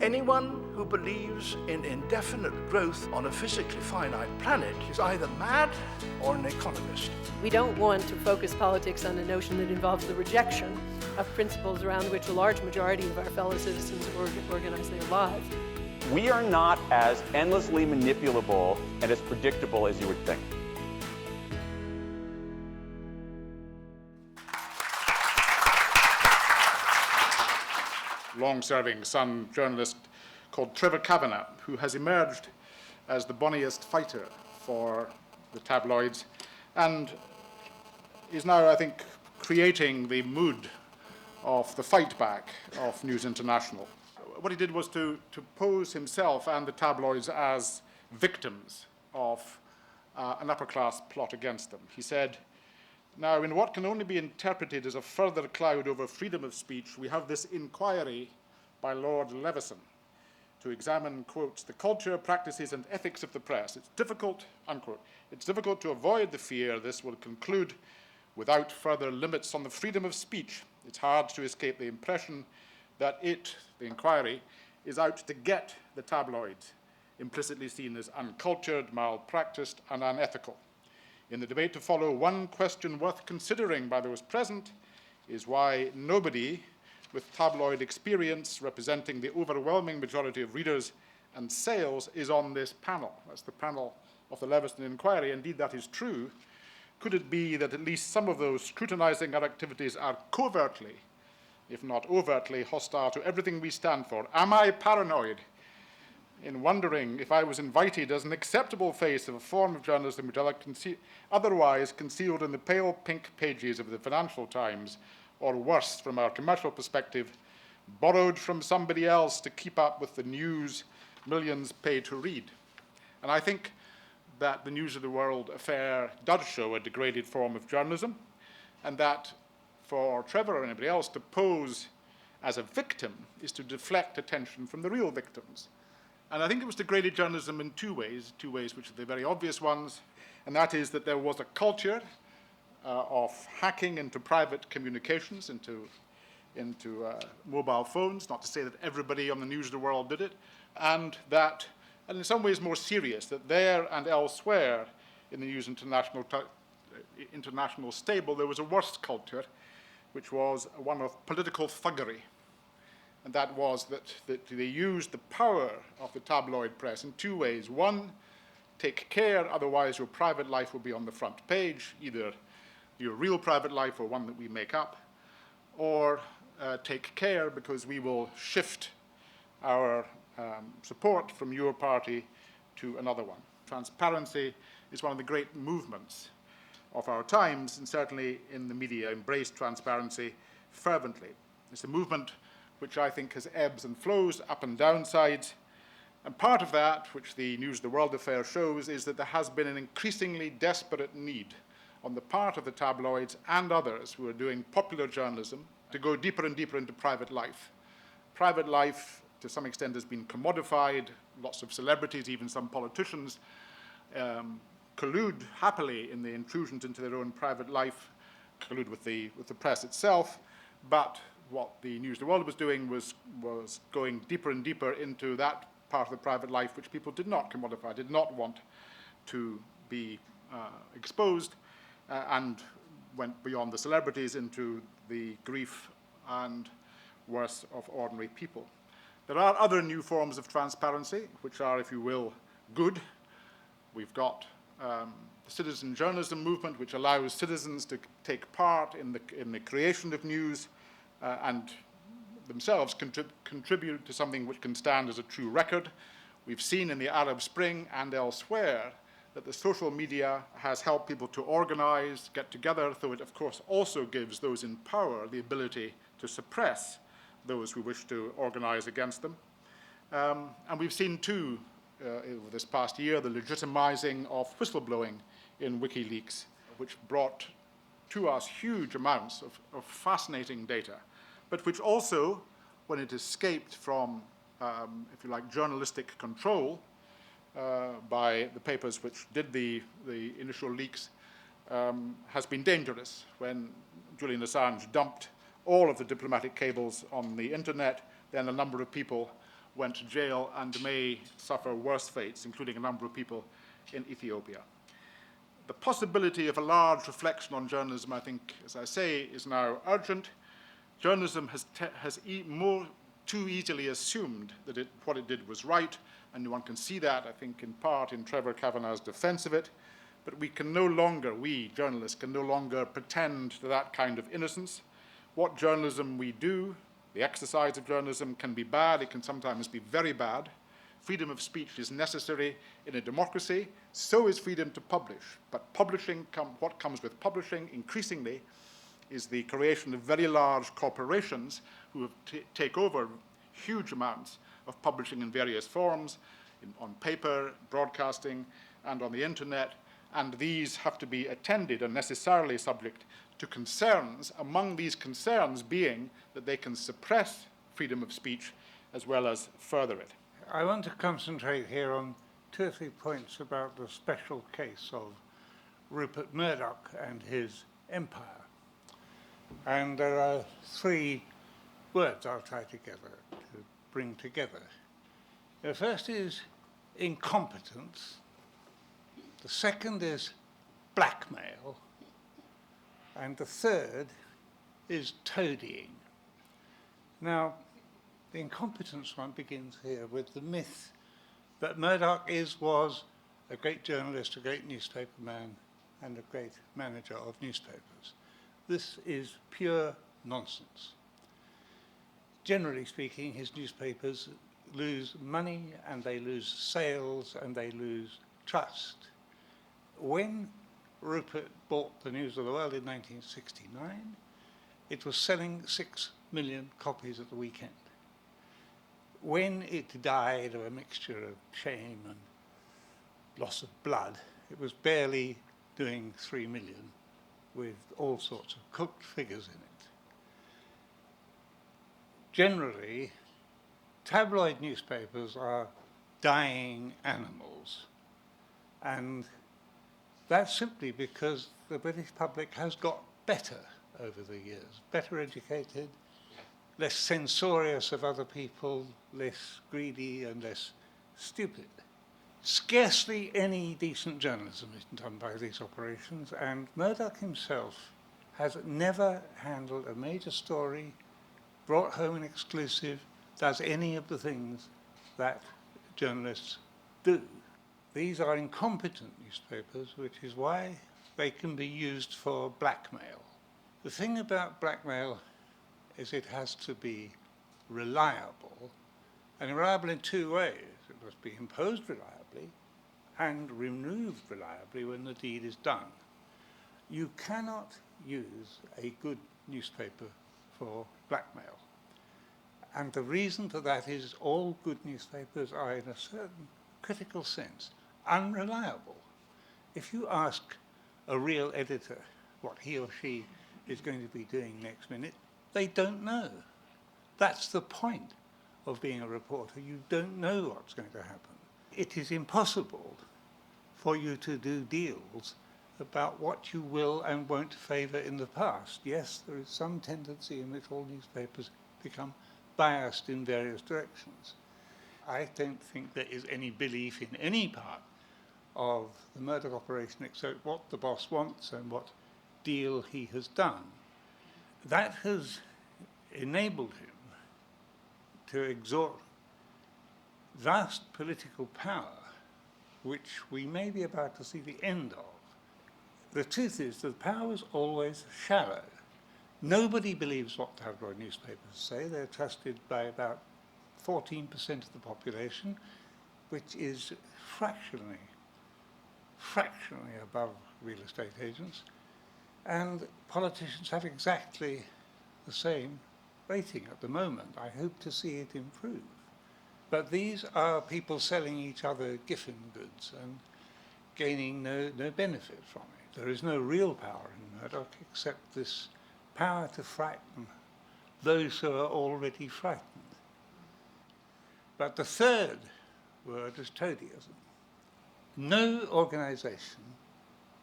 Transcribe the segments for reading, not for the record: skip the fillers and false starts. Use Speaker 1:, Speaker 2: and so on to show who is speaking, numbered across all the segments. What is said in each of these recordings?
Speaker 1: Anyone who believes in indefinite growth on a physically finite planet is either mad or an economist.
Speaker 2: We don't want to focus politics on a notion that involves the rejection of principles around which a large majority of our fellow citizens organize their lives.
Speaker 3: We are not as endlessly manipulable and as predictable as you would think.
Speaker 4: Long-serving Sun journalist called Trevor Kavanagh, who has emerged as the bonniest fighter for the tabloids and is now, I think, creating the mood of the fight back of News International. What he did was to pose himself and the tabloids as victims of an upper-class plot against them. He said, "Now, in what can only be interpreted as a further cloud over freedom of speech, we have this inquiry by Lord Leveson to examine, quote, the culture, practices, and ethics of the press. It's difficult, unquote, it's difficult to avoid the fear this will conclude without further limits on the freedom of speech. It's hard to escape the impression that it, the inquiry, is out to get the tabloids, implicitly seen as uncultured, malpracticed, and unethical. In the debate to follow, one question worth considering by those present is why nobody with tabloid experience representing the overwhelming majority of readers and sales is on this panel." That's the panel of the Leveson inquiry. Indeed, that is true. Could it be that at least some of those scrutinizing our activities are covertly, if not overtly, hostile to everything we stand for? Am I paranoid in wondering if I was invited as an acceptable face of a form of journalism which I otherwise concealed in the pale pink pages of the Financial Times, or worse, from our commercial perspective, borrowed from somebody else to keep up with the news millions pay to read? And I think that the News of the World affair does show a degraded form of journalism, and that for Trevor or anybody else to pose as a victim is to deflect attention from the real victims. And I think it was degraded journalism in two ways which are the very obvious ones, and that is that there was a culture of hacking into private communications, into mobile phones, not to say that everybody on the News of the World did it, and that, and in some ways more serious, that there and elsewhere in the News International stable there was a worse culture, which was one of political thuggery. And that was that they used the power of the tabloid press in two ways. One, take care, otherwise your private life will be on the front page, either your real private life or one that we make up, or take care because we will shift our support from your party to another one. Transparency is one of the great movements of our times, and certainly in the media embrace transparency fervently. It's a movement which I think has ebbs and flows, up and down sides. And part of that, which the News of the World affair shows, is that there has been an increasingly desperate need on the part of the tabloids and others who are doing popular journalism to go deeper and deeper into private life. Private life, to some extent, has been commodified. Lots of celebrities, even some politicians, collude happily in the intrusions into their own private life, collude with the press itself, but what the News of the World was doing was going deeper and deeper into that part of the private life which people did not commodify, did not want to be exposed, and went beyond the celebrities into the grief and worse of ordinary people. There are other new forms of transparency, which are, if you will, good. We've got the citizen journalism movement, which allows citizens to take part in the creation of news, and themselves contribute to something which can stand as a true record. We've seen in the Arab Spring and elsewhere that the social media has helped people to organize, get together, though it of course also gives those in power the ability to suppress those who wish to organize against them. And we've seen too, over this past year, the legitimizing of whistleblowing in WikiLeaks, which brought to us huge amounts of fascinating data, but which also, when it escaped from, if you like, journalistic control by the papers which did the initial leaks, has been dangerous. When Julian Assange dumped all of the diplomatic cables on the internet, then a number of people went to jail and may suffer worse fates, including a number of people in Ethiopia. The possibility of a large reflection on journalism, I think, as I say, is now urgent. Journalism has too easily assumed that what it did was right, and one can see that, I think, in part in Trevor Kavanagh's defense of it. But we journalists, can no longer pretend to that kind of innocence. What journalism we do, the exercise of journalism, can be bad. It can sometimes be very bad. Freedom of speech is necessary in a democracy. So is freedom to publish. But what comes with publishing increasingly is the creation of very large corporations who take over huge amounts of publishing in various forms, on paper, broadcasting, and on the internet. And these have to be attended and necessarily subject to concerns, among these concerns being that they can suppress freedom of speech as well as further it.
Speaker 5: I want to concentrate here on 2 or 3 points about the special case of Rupert Murdoch and his empire. And there are 3 words I'll try to bring together. The first is incompetence. The second is blackmail. And the third is toadying. Now, the incompetence one begins here with the myth that Murdoch was a great journalist, a great newspaper man, and a great manager of newspapers. This is pure nonsense. Generally speaking, his newspapers lose money, and they lose sales, and they lose trust. When Rupert bought the News of the World in 1969, it was selling 6 million copies at the weekend. When it died of a mixture of shame and loss of blood, it was barely doing 3 million, with all sorts of cooked figures in it. Generally, tabloid newspapers are dying animals, and that's simply because the British public has got better over the years, better educated, less censorious of other people, less greedy and less stupid. Scarcely any decent journalism is done by these operations, and Murdoch himself has never handled a major story, brought home an exclusive, does any of the things that journalists do. These are incompetent newspapers, which is why they can be used for blackmail. The thing about blackmail is it has to be reliable, and reliable in 2 ways. It must be imposed reliably and removed reliably when the deed is done. You cannot use a good newspaper for blackmail. And the reason for that is all good newspapers are, in a certain critical sense, unreliable. If you ask a real editor what he or she is going to be doing next minute, they don't know. That's the point of being a reporter. You don't know what's going to happen. It is impossible for you to do deals about what you will and won't favour in the past. Yes, there is some tendency in which all newspapers become biased in various directions. I don't think there is any belief in any part of the Murdoch operation except what the boss wants and what deal he has done. That has enabled him to exert vast political power, which we may be about to see the end of. The truth is that power is always shallow. Nobody believes what tabloid newspapers say. They're trusted by about 14% of the population, which is fractionally above real estate agents. And politicians have exactly the same rating at the moment. I hope to see it improve. But these are people selling each other Giffen goods and gaining no benefit from it. There is no real power in Murdoch except this power to frighten those who are already frightened. But the third word is toadyism. No organization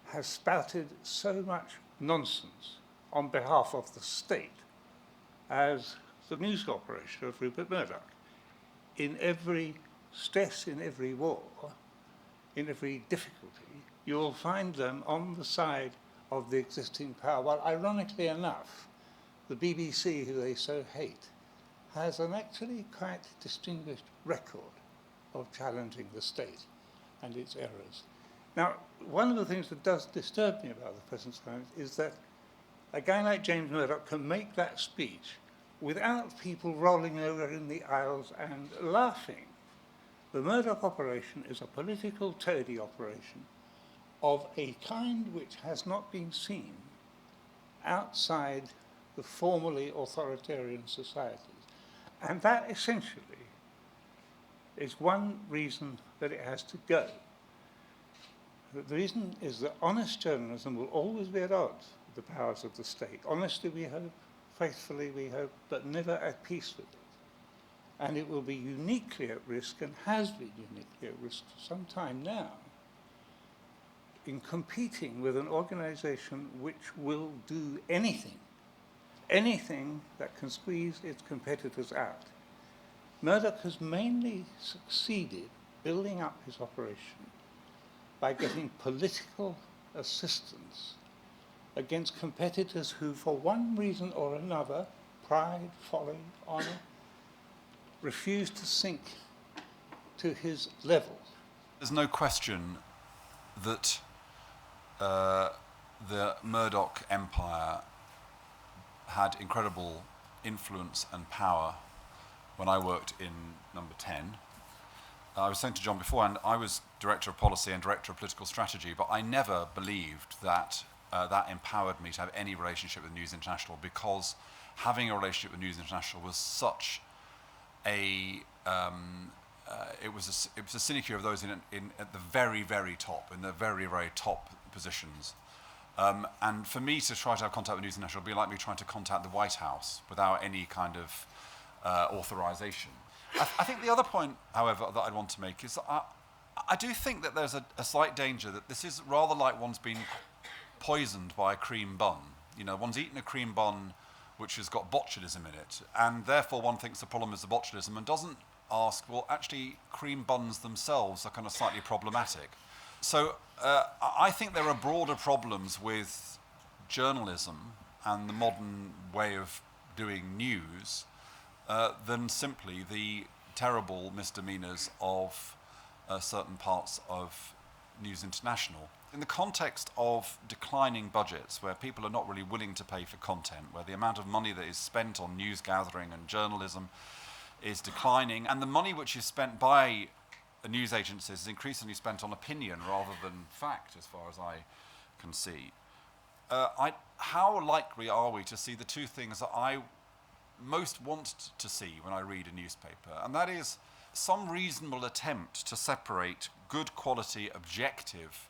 Speaker 5: has spouted so much nonsense on behalf of the state as the news corporation of Rupert Murdoch. in every stress, in every war, in every difficulty, you will find them on the side of the existing power. Well, ironically enough, the BBC, who they so hate, has an actually quite distinguished record of challenging the state and its errors. Now, one of the things that does disturb me about the present climate is that a guy like James Murdoch can make that speech without people rolling over in the aisles and laughing. The Murdoch operation is a political toady operation of a kind which has not been seen outside the formally authoritarian societies. And that essentially is one reason that it has to go. The reason is that honest journalism will always be at odds with the powers of the state. Honestly, we hope, faithfully, we hope, but never at peace with it. And it will be uniquely at risk, and has been uniquely at risk for some time now, in competing with an organization which will do anything that can squeeze its competitors out. Murdoch has mainly succeeded building up his operation by getting political assistance against competitors who, for one reason or another, pride, folly, honor, refuse to sink to his level.
Speaker 6: There's no question that the Murdoch empire had incredible influence and power when I worked in Number 10. I was saying to John beforehand, I was Director of Policy and Director of Political Strategy, but I never believed that that empowered me to have any relationship with News International, because having a relationship with News International was such a it was a sinecure of those at the very, very top, in the very, very top positions. And for me to try to have contact with News International would be like me trying to contact the White House without any kind of authorization. I think the other point, however, that I'd want to make is that I do think that there's a slight danger that this is rather like one's been poisoned by a cream bun. You know, one's eaten a cream bun which has got botulism in it, and therefore one thinks the problem is the botulism and doesn't ask, well, actually, cream buns themselves are kind of slightly problematic. So I think there are broader problems with journalism and the modern way of doing news than simply the terrible misdemeanors of certain parts of News International. In the context of declining budgets, where people are not really willing to pay for content, where the amount of money that is spent on news gathering and journalism is declining, and the money which is spent by news agencies is increasingly spent on opinion rather than fact, as far as I can see. How likely are we to see the two things that I most want to see when I read a newspaper? And that is some reasonable attempt to separate good quality, objective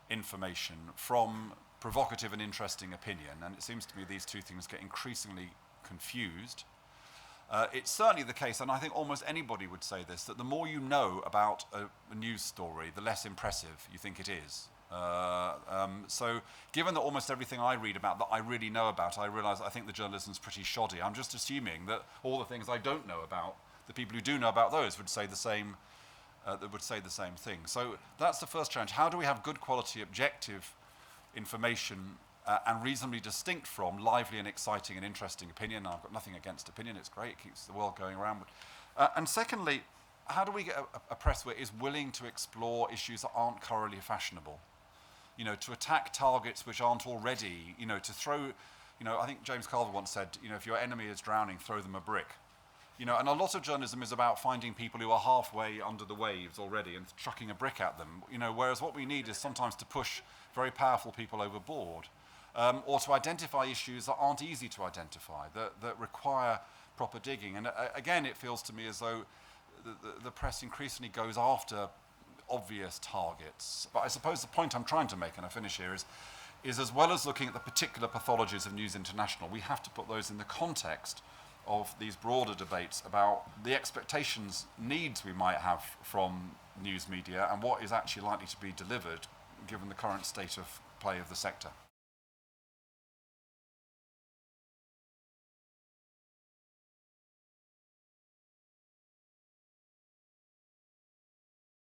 Speaker 6: information from provocative and interesting opinion. And it seems to me these two things get increasingly confused. It's certainly the case, and I think almost anybody would say this, that the more you know about a news story, the less impressive you think it is. So given that almost everything I read about that I really know about, I realise I think the journalism's pretty shoddy. I'm just assuming that all the things I don't know about, the people who do know about those would say the same thing. So that's the first challenge. How do we have good quality, objective information and reasonably distinct from lively and exciting and interesting opinion? I've got nothing against opinion, it's great, it keeps the world going around. And secondly, how do we get a press where is willing to explore issues that aren't currently fashionable? You know, to attack targets which aren't already, you know, to throw, you know, I think James Carver once said, you know, if your enemy is drowning, throw them a brick. You know, and a lot of journalism is about finding people who are halfway under the waves already and chucking a brick at them, you know, whereas what we need is sometimes to push very powerful people overboard. Or to identify issues that aren't easy to identify, that require proper digging. And again, it feels to me as though the press increasingly goes after obvious targets. But I suppose the point I'm trying to make, and I finish here, is as well as looking at the particular pathologies of News International, we have to put those in the context of these broader debates about the expectations, needs we might have from news media and what is actually likely to be delivered given the current state of play of the sector.